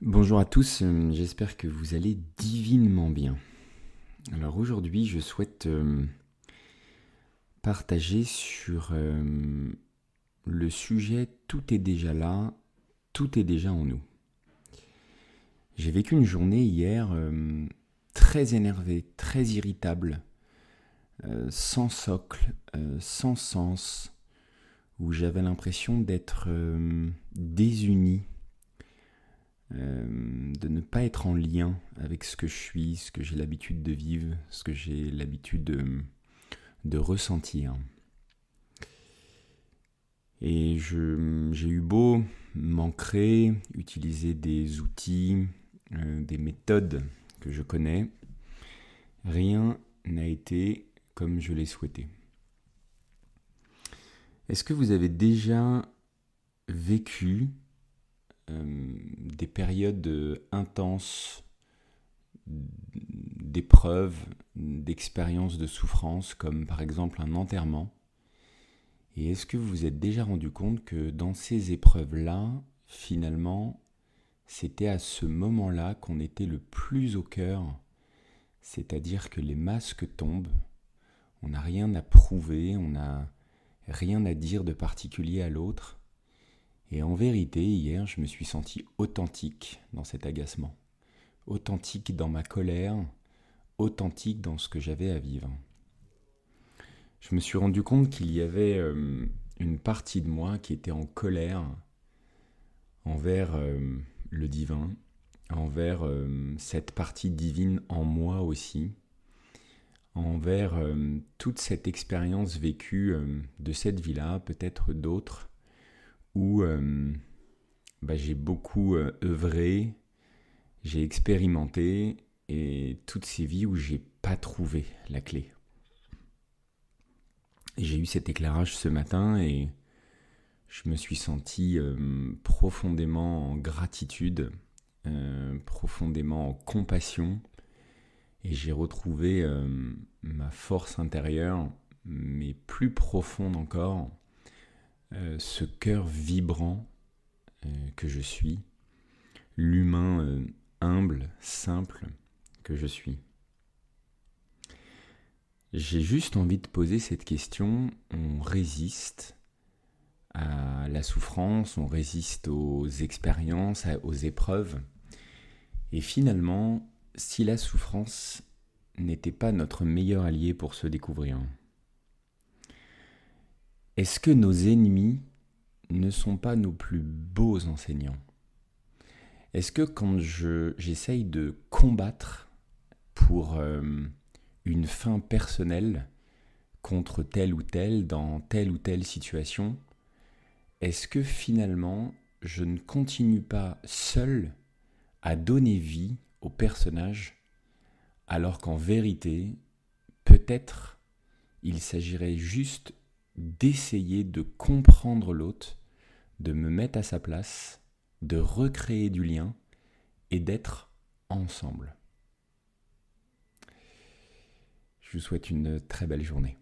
Bonjour à tous, j'espère que vous allez divinement bien. Alors aujourd'hui, je souhaite partager sur le sujet "Tout est déjà là, tout est déjà en nous". J'ai vécu une journée hier très énervée, très irritable, sans socle, sans sens, où j'avais l'impression d'être désuni, de ne pas être en lien avec ce que je suis, ce que j'ai l'habitude de vivre, ce que j'ai l'habitude de ressentir. Et j'ai eu beau m'ancrer, utiliser des outils, des méthodes que je connais, rien n'a été comme je l'ai souhaité. Est-ce que vous avez déjà vécu des périodes intenses d'épreuves, d'expériences de souffrance, comme par exemple un enterrement? Et est-ce que vous vous êtes déjà rendu compte que dans ces épreuves-là, finalement, c'était à ce moment-là qu'on était le plus au cœur, c'est-à-dire que les masques tombent, on n'a rien à prouver, on n'a rien à dire de particulier à l'autre. Et en vérité, hier, je me suis senti authentique dans cet agacement, authentique dans ma colère, authentique dans ce que j'avais à vivre. Je me suis rendu compte qu'il y avait une partie de moi qui était en colère envers le divin, envers cette partie divine en moi aussi, envers toute cette expérience vécue de cette vie-là, peut-être d'autres, où j'ai beaucoup œuvré, j'ai expérimenté, et toutes ces vies où j'ai pas trouvé la clé. Et j'ai eu cet éclairage ce matin et je me suis senti profondément en gratitude, profondément en compassion, et j'ai retrouvé ma force intérieure, mais plus profonde encore, ce cœur vibrant que je suis, l'humain humble, simple que je suis. J'ai juste envie de poser cette question: on résiste à la souffrance, on résiste aux expériences, aux épreuves. Et finalement, si la souffrance n'était pas notre meilleur allié pour se découvrir, est-ce que nos ennemis ne sont pas nos plus beaux enseignants? Est-ce que quand j'essaye de combattre pour une fin personnelle contre tel ou tel, dans telle ou telle situation, est-ce que finalement je ne continue pas seul à donner vie au personnage, alors qu'en vérité, peut-être il s'agirait juste d'essayer de comprendre l'autre, de me mettre à sa place, de recréer du lien et d'être ensemble. Je vous souhaite une très belle journée.